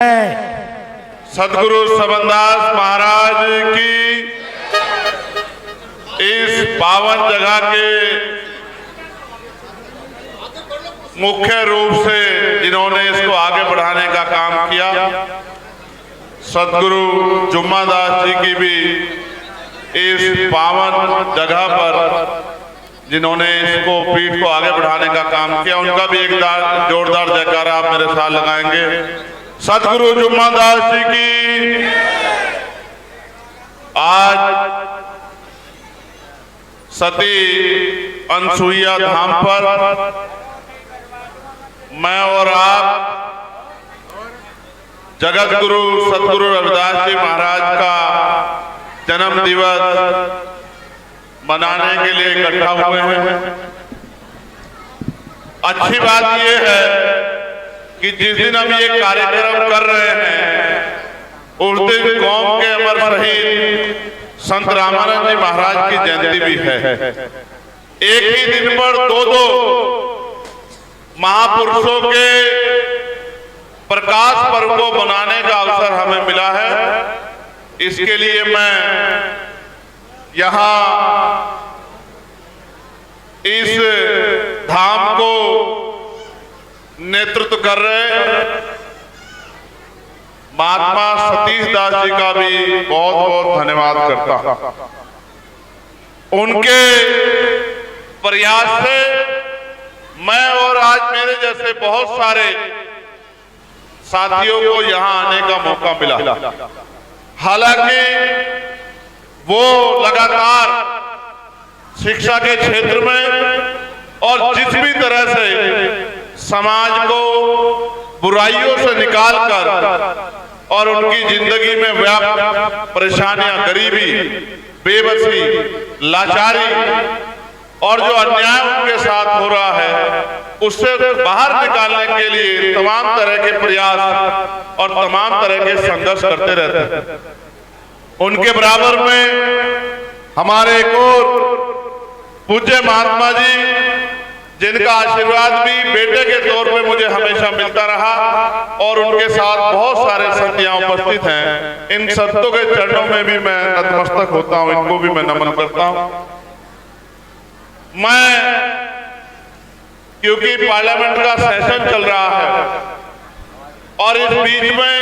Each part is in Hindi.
सदगुरु सबनदास महाराज की इस पावन जगह के मुख्य रूप से जिन्होंने इसको आगे बढ़ाने का काम किया, सदगुरु जुम्मा दास जी की भी इस पावन जगह पर जिन्होंने इसको पीठ को आगे बढ़ाने का काम किया, उनका भी एक जोरदार जयकारा आप मेरे साथ लगाएंगे। सदगुरु जुम्मा दास जी की। आज सती अनसुईया धाम पर मैं और आप जगत गुरु सदगुरु रविदास जी महाराज का जन्म दिवस मनाने के लिए इकट्ठा हुए हैं। अच्छी बात यह है कि जिस दिन हम ये कार्यक्रम कर रहे हैं उस दिन कौम के अमर शहीद संत रामानंद जी महाराज की जयंती भी है। एक ही दिन पर दो महापुरुषों के प्रकाश पर्व को मनाने का अवसर हमें मिला है। इसके लिए मैं यहाँ इस धाम को नेतृत्व कर रहे महात्मा सतीश दास जी का भी बहुत बहुत धन्यवाद करता हूं। उनके प्रयास से मैं और आज मेरे जैसे बहुत सारे साथियों को यहां आने का मौका मिला। हालांकि वो लगातार शिक्षा के क्षेत्र में और जिस भी तरह से समाज को बुराइयों से निकालकर और उनकी जिंदगी में व्याप्त परेशानियां, गरीबी, बेबसी, लाचारी और जो अन्याय उनके साथ हो रहा है उससे बाहर निकालने के लिए तमाम तरह के प्रयास और तमाम तरह के संघर्ष करते रहते हैं। उनके बराबर में हमारे एक और पूज्य महात्मा जी, जिनका आशीर्वाद भी बेटे के तौर पे मुझे हमेशा मिलता रहा और उनके साथ बहुत सारे संत यहाँ उपस्थित हैं। इन संतों के चरणों में भी मैं नतमस्तक होता हूँ, इनको भी मैं नमन करता हूँ। मैं क्योंकि पार्लियामेंट का सेशन चल रहा है और इस बीच में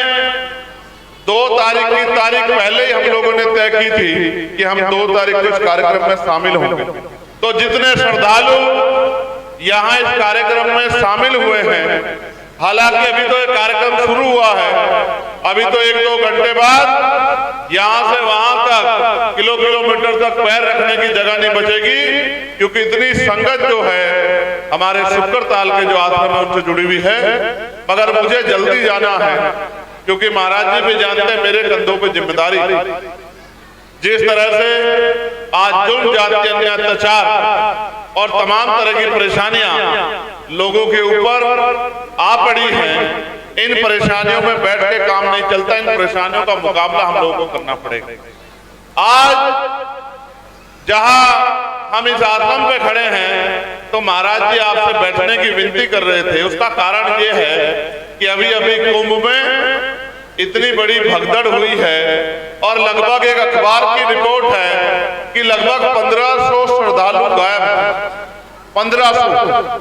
2 तारीख की तारीख पहले ही हम लोगों ने तय की थी कि हम 2 तारीख को इस कार्यक्रम में शामिल होंगे। तो जितने श्रद्धालु यहाँ इस कार्यक्रम में शामिल हुए हैं, हालांकि अभी तो ये कार्यक्रम शुरू हुआ है, अभी तो 1-2 घंटे बाद यहाँ से वहां तक किलोमीटर तक पैर रखने की जगह नहीं बचेगी, क्योंकि इतनी संगत जो है हमारे शुक्र ताल के जो आश्रम है उनसे जुड़ी हुई है। मगर मुझे जल्दी जाना है क्योंकि महाराज जी भी जानते हैं मेरे कंधों पे जिम्मेदारी। जिस तरह से आज जुल्म, जाति, अन्याय, अत्याचार और तमाम तरह की परेशानियां लोगों के ऊपर आ पड़ी हैं, इन परेशानियों में बैठ के काम नहीं चलता। इन परेशानियों का मुकाबला हम लोगों को करना पड़ेगा। आज जहां हम इस आश्रम पे खड़े हैं तो महाराज जी आपसे बैठने की विनती कर रहे थे। उसका कारण ये है कि अभी अभी कुंभ में इतनी बड़ी भगदड़ हुई है और लगभग एक अखबार की रिपोर्ट है कि लगभग 1500 श्रद्धालु गायब हैं। 1500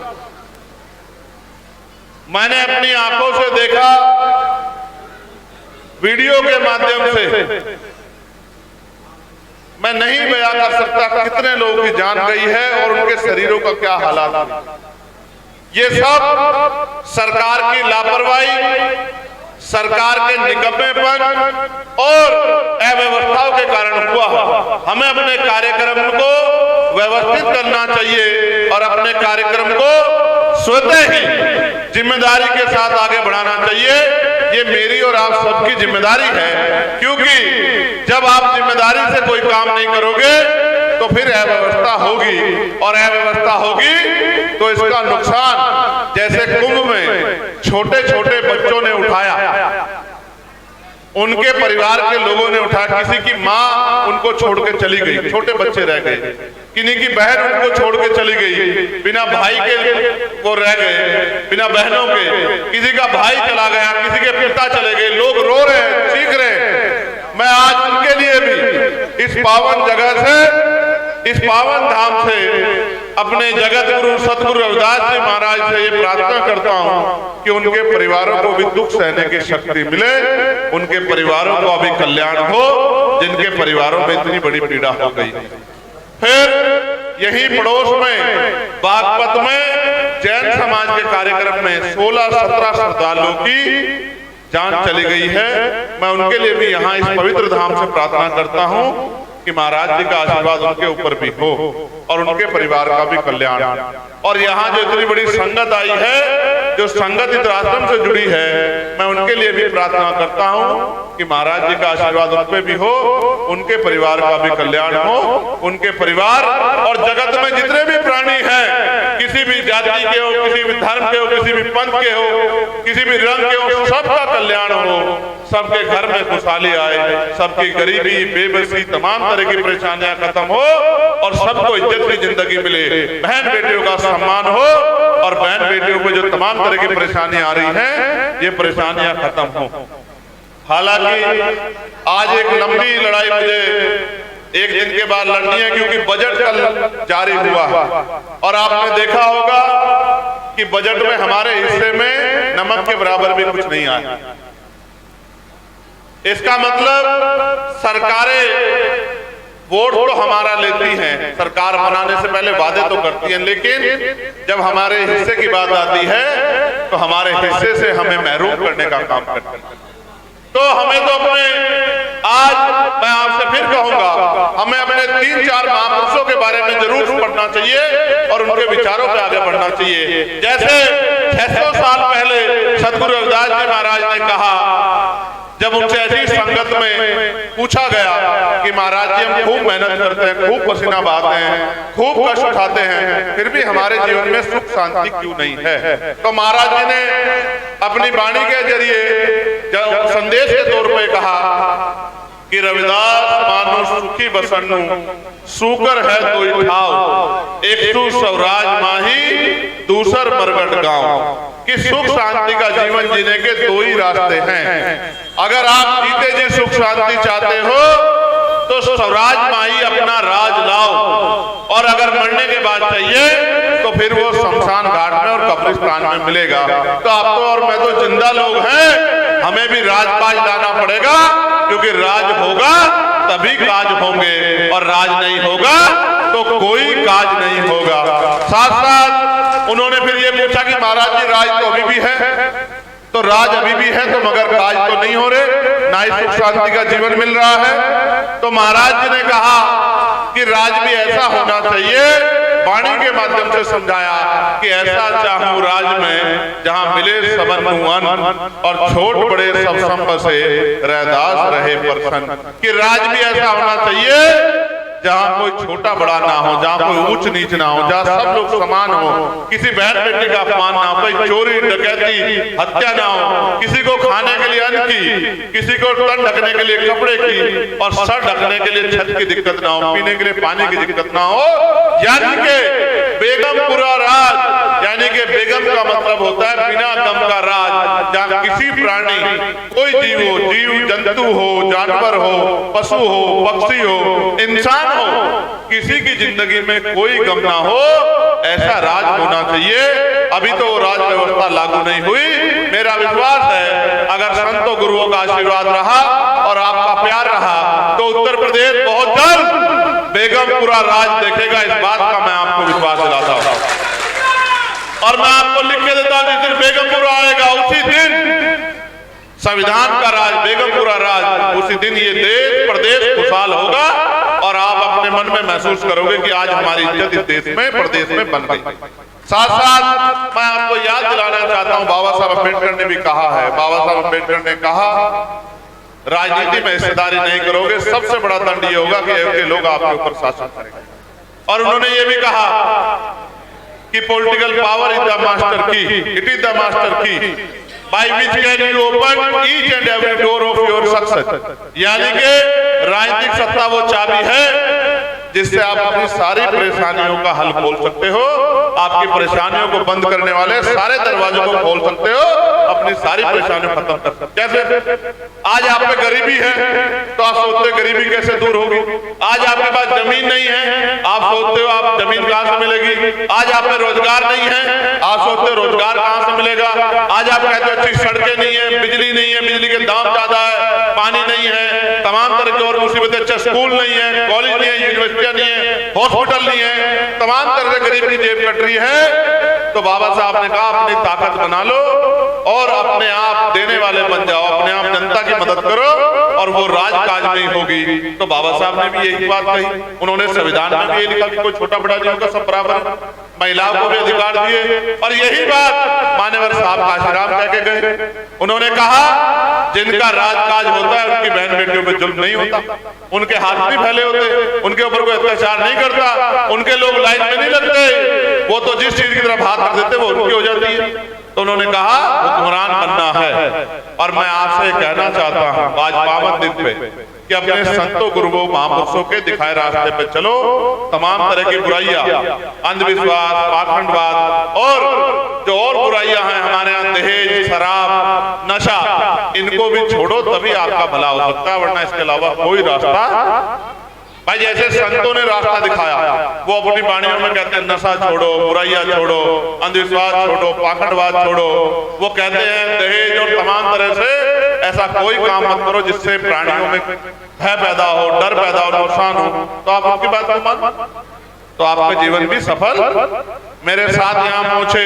मैंने अपनी आंखों से देखा, वीडियो के माध्यम से मैं नहीं बयां कर सकता कितने लोगों की जान गई है और उनके शरीरों का क्या हालात है। ये सब सरकार की लापरवाही, सरकार के निकम्मेपन और अव्यवस्थाओं के कारण हुआ। हमें अपने कार्यक्रम को व्यवस्थित करना चाहिए और अपने कार्यक्रम को स्वतः ही जिम्मेदारी के साथ आगे बढ़ाना चाहिए। ये मेरी और आप सबकी जिम्मेदारी है, क्योंकि जब आप जिम्मेदारी से कोई काम नहीं करोगे तो फिर अव्यवस्था होगी और अव्यवस्था होगी तो इसका नुकसान जैसे कुंभ में छोटे छोटे बच्चों ने उठाया, उनके परिवार के लोगों ने उठाया, किसी की माँ उनको छोड़ के चली गई, छोटे बच्चे रह गए, किन्हीं की बहन उनको छोड़ के चली गई, बिना भाई के वो रह गए, बिना बहनों के, किसी का भाई चला गया, किसी के पिता चले गए, इस पावन जगह से, इस पावन धाम से अपने जगत गुरु सतगुरु रविदास जी महाराज से ये प्रार्थना करता हूँ कि उनके परिवारों को भी दुख सहने की शक्ति मिले, उनके परिवारों को अभी कल्याण हो, जिनके परिवारों में इतनी बड़ी पीड़ा हो गई। फिर यही पड़ोस में बागपत में जैन समाज के कार्यक्रम में 16-17 श्रद्धालुओं की जान चली गई है। मैं उनके लिए भी यहाँ इस पवित्र धाम से प्रार्थना करता हूँ कि महाराज जी का आशीर्वाद उनके ऊपर भी हो और उनके परिवार का भी कल्याण। और यहाँ जो इतनी बड़ी संगत आई है, जो संगत इस आश्रम से जुड़ी है, मैं उनके लिए भी प्रार्थना करता हूँ कि महाराज जी का आशीर्वाद उन पे भी हो, उनके परिवार का भी कल्याण हो, उनके परिवार और जगत में जितने भी प्राणी हैं, किसी भी जाति के हो, किसी भी धर्म के हो, किसी भी पंथ के हो, किसी भी रंग के हो, सबका कल्याण हो, सबके घर में खुशहाली आए, सबकी गरीबी बेबसी तमाम तरह की परेशानियां खत्म हो और सबको इज्जत की जिंदगी मिले, बहन बेटियों का सम्मान हो और बहन बेटियों को जो तमाम तरह की परेशानियां आ रही हैं, ये परेशानियां खत्म हो। हालांकि आज एक लंबी लड़ाई मुझे एक दिन के बाद लड़नी है, क्योंकि बजट कल जारी हुआ और आपने देखा होगा कि बजट में हमारे हिस्से में नमक के बराबर भी कुछ नहीं आया। इसका मतलब सरकारें वोट तो हमारा लेती हैं, सरकार बनाने से पहले वादे तो करती हैं, लेकिन जब हमारे हिस्से की बात आती है तो हमारे हिस्से से हमें महरूम करने का काम करते हैं। तो हमें तो अपने, आज मैं आपसे फिर कहूंगा, हमें अपने 3-4 महापुरुषों के बारे में जरूर पढ़ना चाहिए और उनके विचारों पे आगे बढ़ना चाहिए। जैसे 600 साल पहले सतगुरु रविदास जी महाराज ने कहा, जब उनसे ऐसी संगत में पूछा गया कि महाराज जी हम खूब मेहनत करते हैं, खूब पसीना बहाते हैं, खूब कष्ट उठाते हैं, फिर भी हमारे जीवन में सुख शांति क्यों नहीं है? तो महाराज जी ने अपनी वाणी के जरिए संदेश के तौर पे कहा कि रविदास मानो सुखी बसन्नु, सूकर है कोई ठाव, एक सु स्वराज माही, दूसर मरगट गांव। कि सुख शांति का जीवन जीने के 2 ही रास्ते हैं। अगर आप जीते जी सुख शांति चाहते हो तो स्वराज माही अपना राज लाओ, और अगर मरने के बाद चाहिए तो फिर वो शमशान घाट में और कब्रिस्तान में मिलेगा। तो आप तो और मैं तो जिंदा लोग हैं, हमें भी राजपाज लाना पड़ेगा, क्योंकि राज होगा तभी काज होंगे और राज नहीं होगा तो कोई काज नहीं होगा। साथ साथ उन्होंने फिर ये पूछा कि महाराज जी राज तो अभी भी है, तो राज अभी भी है तो मगर काज तो नहीं हो रहे, ना ही सुख शांति का जीवन मिल रहा है। तो महाराज जी ने कहा कि राज भी ऐसा होना चाहिए, वाणी के माध्यम से समझाया कि ऐसा चाहूं राज में जहां मिले सबन मुअन और छोट बड़े सब संग से रैदास रहे प्रसन्न। कि राज भी ऐसा होना चाहिए जहां कोई छोटा बड़ा ना हो, जहां कोई ऊंच नीच ना हो, जहां सब लोग समान हो, किसी बहन बेटी का अपमान ना हो, कोई चोरी डकैती हत्या ना हो, किसी को खाने के लिए अन्न की, किसी को तन ढकने के लिए कपड़े की और सर ढकने के लिए छत की दिक्कत ना हो, पीने के लिए पानी की दिक्कत ना हो। यानी कि बेगमपुरा राज, यानी कि बेगम का मतलब होता है बिना गम का राज, जहां किसी प्राणी, कोई जीव हो, जीव जंतु हो, जानवर हो, पशु हो, पक्षी हो, इंसान हो, किसी की जिंदगी में कोई गम ना हो, ऐसा राज होना चाहिए। अभी तो वो राज व्यवस्था लागू नहीं हुई। मेरा विश्वास है अगर संतों गुरुओं का आशीर्वाद रहा और आपका प्यार रहा तो उत्तर प्रदेश बहुत जल्द बेगमपुरा राज देखेगा। इस बात का मैं आपको विश्वास दिलाता हूं और मैं आपको लिख के देता हूं, जिस दिन बेगमपुरा आएगा उसी दिन संविधान का राज, बेगमपुरा राज, उसी दिन ये देश प्रदेश खुशहाल होगा और आप अपने मन में महसूस करोगे कि आज हमारी इज्जत इस देश में प्रदेश में बन गई। साथ साथ मैं आपको याद दिलाना चाहता हूं, बाबा साहब अम्बेडकर ने भी कहा है, बाबा साहब अम्बेडकर ने कहा राजनीति में हिस्सेदारी नहीं करोगे, सबसे बड़ा दंड ये होगा कि लोग आपके ऊपर शासन करेंगे। और उन्होंने ये भी कहा कि political power is the master की, इट इज द मास्टर की by which can you open each and every door of your success। यानी कि राजनीतिक सत्ता वो चाबी है जिससे आप अपनी सारी परेशानियों का हल खोल सकते हो, आपकी परेशानियों को बंद करने वाले सारे दरवाजों को खोल सकते हो, अपनी सारी परेशानियां खत्म कर सकते हो। कैसे? आज आप पे गरीबी है तो आप सोचते हो गरीबी कैसे दूर होगी। आज आपके पास जमीन नहीं है, आप सोचते हो आप जमीन कहां से मिलेगी। आज आप पे रोजगार नहीं है, आप सोचते हो रोजगार कहां से मिलेगा। आज आप कहते हो अच्छी सड़कें नहीं है, बिजली नहीं है, बिजली के दाम ज्यादा है, पानी नहीं है, तमाम तरह की और मुसीबतें, अच्छे स्कूल नहीं है, कॉलेज नहीं है, यूनिवर्सिटियां नहीं है, हॉस्पिटल नहीं है, तमाम तरह से गरीब की जेब कट रही है। तो बाबा साहब ने कहा अपनी ताकत बना लो और अपने आप देने वाले बन जाओ, अपने आप जनता की मदद करो और वो राजकाज नहीं होगी। तो बाबा साहब ने भी यही बात कही। उन्होंने संविधान में भी ये लिखा कि कोई छोटा बड़ा नहीं होगा, सब बराबर है, महिलाओं को भी अधिकार दिए। और यही बात मान्यवर साहब काशीराम कह के गए। उन्होंने कहा जिनका राजकाज होता है उनकी बहन बेटियों पे जुल्म नहीं होता, उनके हाथ भी फैले होते, उनके ऊपर कोई अत्याचार नहीं करता, उनके लोग लाइन में नहीं लगते, वो तो जिस चीज की तरफ हाथ रख देते वो उनकी हो जाती है। तो उन्होंने कहा हुक्मरान बनना है। और मैं आपसे कहना चाहता हूं आज पावन दिन पे कि अपने संतों गुरुओं महापुरुषों के दिखाए रास्ते पे चलो। तमाम तरह की बुराइयां, अंधविश्वास, पाखंडवाद और जो और बुराइयां हैं हमारे यहाँ, दहेज, शराब, नशा, इनको भी छोड़ो, तभी आपका भला हो सकता है, वरना इसके अलावा कोई रास्ता। भाई जैसे संतों ने रास्ता दिखाया, वो अपनी वाणियों में कहते हैं नशा छोड़ो, बुराइयां छोड़ो, अंधविश्वास छोड़ो, पाखंडवाद छोड़ो। वो कहते हैं दहेज और तमाम तरह से ऐसा कोई काम मत करो जिससे प्राणियों में भय पैदा हो, डर पैदा हो, नुकसान हो। तो आप उनकी बात को मान तो आपका जीवन भी सफल। मेरे साथ यहाँ पहुंचे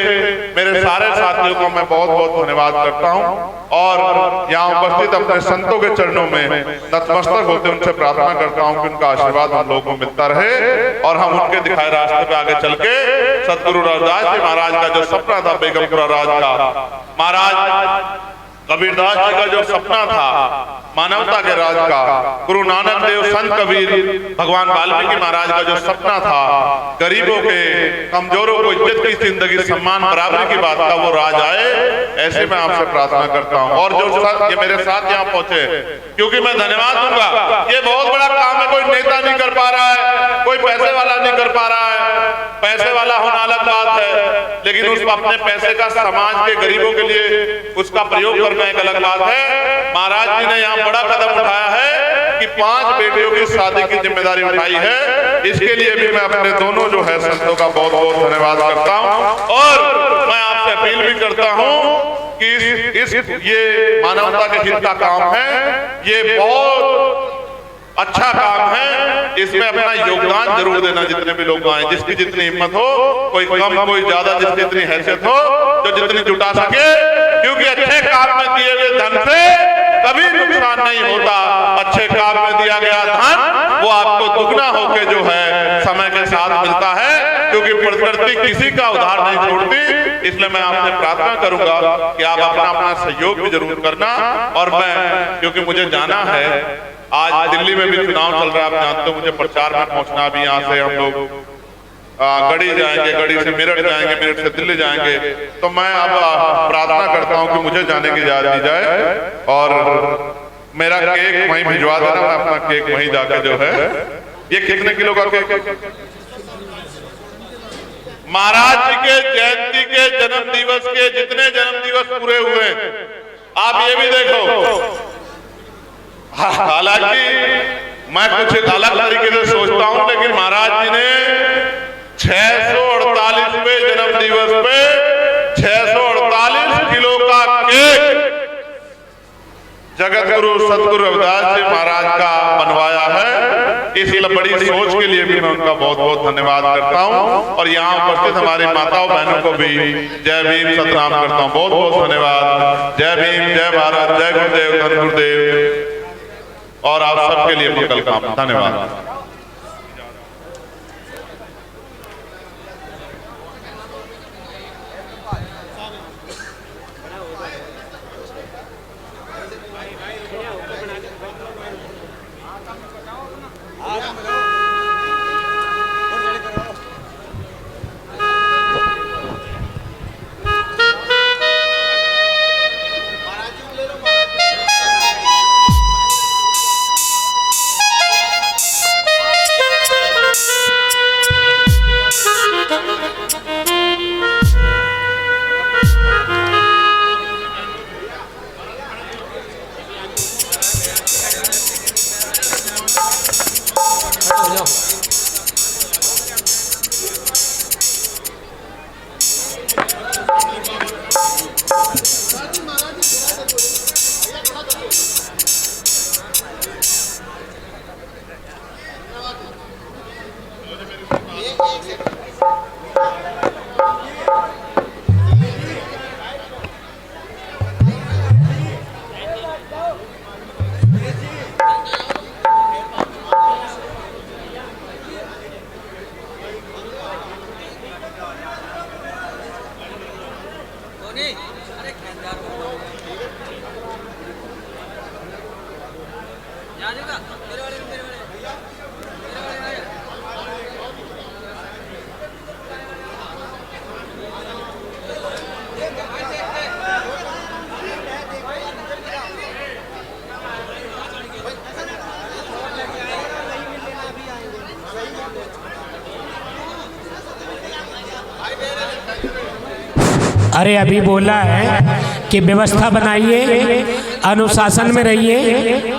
मेरे सारे साथियों को मैं बहुत बहुत धन्यवाद करता हूँ और यहाँ उपस्थित अपने संतों के चरणों में नतमस्तक होते उनसे प्रार्थना करता हूँ कि उनका आशीर्वाद हम लोगों को मिलता रहे और हम उनके दिखाए रास्ते पे आगे चल के सतगुरु रविदास जी महाराज का जो सपना था बेगमपुरा राज का, महाराज कबीरदास जी का जो सपना था मानवता के राज का, गुरु नानक देव, संत कबीर, भगवान वाल्मीकि महाराज का जो सपना था गरीबों के, कमजोरों को इज्जत की जिंदगी, सम्मान, बराबरी की बात का, वो राज आए। ऐसे मैं आपसे प्रार्थना करता हूँ। और जो ये मेरे साथ यहाँ पहुंचे, क्योंकि मैं धन्यवाद दूंगा, ये बहुत बड़ा काम है, कोई नेता नहीं कर पा रहा है, कोई पैसे वाला नहीं कर पा रहा है। पैसे वाला होना अलग बात है, लेकिन उस अपने पैसे का समाज के गरीबों के लिए उसका प्रयोग करना एक अलग बात है। महाराज जी ने यहाँ बड़ा कदम उठाया है कि 5 बेटियों की शादी की जिम्मेदारी उठाई है। इसके लिए भी मैं अपने दोनों जो है संतों का बहुत बहुत धन्यवाद करता हूँ और मैं आपसे अपील भी करता हूँ कि इस ये मानवता के हित का काम है, ये बहुत अच्छा काम है, इसमें अपना योगदान जरूर देना। जितने भी लोग आए, जिसकी जितनी हिम्मत हो, कोई कम कोई ज्यादा, जिसकी जितनी हैसियत हो, जो जितनी जुटा सके, क्योंकि अच्छे काम में दिए गए धन से कभी नुकसान नहीं होता। अच्छे काम में दिया गया धन वो आपको दुगना होके जो है समय के साथ मिलता है, क्योंकि प्रकृति किसी का उधार नहीं छोड़ती। इसलिए मैं आपसे प्रार्थना करूंगा कि आप अपना सहयोग भी जरूर करना। और मैं, क्योंकि मुझे जाना है, आज दिल्ली में भी चुनाव चल रहा है, आप जानते हो, मुझे प्रचार में पहुंचना भी। यहाँ से हम लोग गढ़ी जाएंगे, गढ़ी से मेरठ जाएंगे, मेरठ से दिल्ली जाएंगे। तो मैं अब प्रार्थना करता हूं कि मुझे जाने की इजाजत दी जाए और मेरा केक वहीं भिजवा देना। मैं अपना केक वहीं जाके जो है, ये कितने किलो का केक? महाराज जी के जयंती के जन्म दिवस के जितने जन्म दिवस पूरे हुए, आप ये भी देखो। हालांकि मैं कुछ अलग तरीके से सोचता हूं, लेकिन महाराज जी ने 648वें जन्म दिवस पे 648 किलो का केक जगत गुरु सतगुरु रविदास जी महाराज का बनवाया है। इस बड़ी सोच के लिए भी मैं उनका बहुत बहुत धन्यवाद करता हूं और यहाँ उपस्थित हमारी माताओं बहनों को भी जय भीम सतनाम करता हूं। बहुत बहुत धन्यवाद। जय भीम, जय भारत, जय गुरुदेव, धन गुरुदेव। और आप सबके लिए मंगल कामना। धन्यवाद। अरे अभी बोला है कि व्यवस्था बनाइए, अनुशासन में रहिए।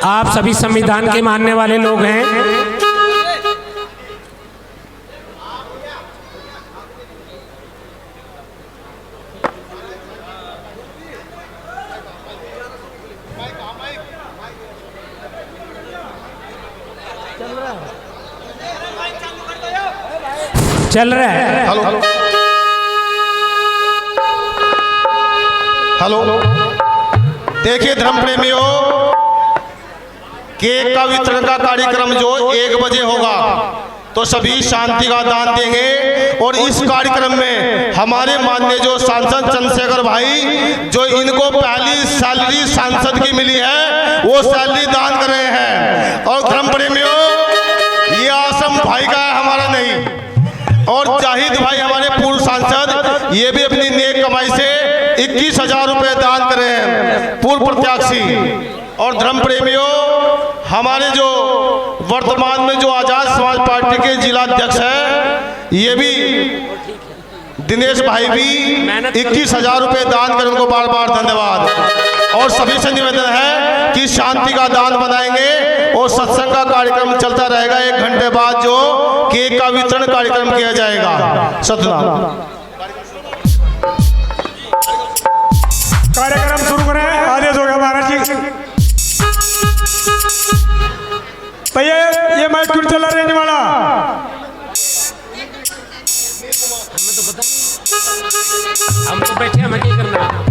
आप सभी संविधान के मानने वाले लोग हैं। चल रहा है। हेलो हेलो, देखिए धर्म प्रेमियों, केक का वितरण का कार्यक्रम जो 1 बजे होगा, तो सभी शांति का दान देंगे। और इस कार्यक्रम में हमारे माननीय जो सांसद चंद्रशेखर भाई, जो इनको पहली सैलरी सांसद की मिली है, वो सैलरी दान कर रहे हैं। और धर्म प्रेमियों, ये आसम भाई का है, हमारा नहीं। और जाहिद भाई हमारे पूर्व सांसद, ये भी अपनी नेक कमाई से 21,000 रुपए दान कर रहे हैं, पूर्व प्रत्याशी। और धर्म प्रेमियों, हमारे जो वर्तमान में जो आजाद समाज पार्टी के जिला अध्यक्ष हैं, ये भी दिनेश भाई भी 21,000 रुपए दान कर, उनको बार बार धन्यवाद। और सभी से निवेदन है कि शांति का दान बनाएंगे और सत्संग का कार्यक्रम चलता रहेगा। 1 घंटे बाद जो केक का वितरण कार्यक्रम किया जाएगा। सत्यनारायण। कार्यक्रम शुरू करें, आदेश हो गया महाराज जी। भैया ये माइक क्यों चला रहने वाला? हम तो बैठे, हमें क्या करना।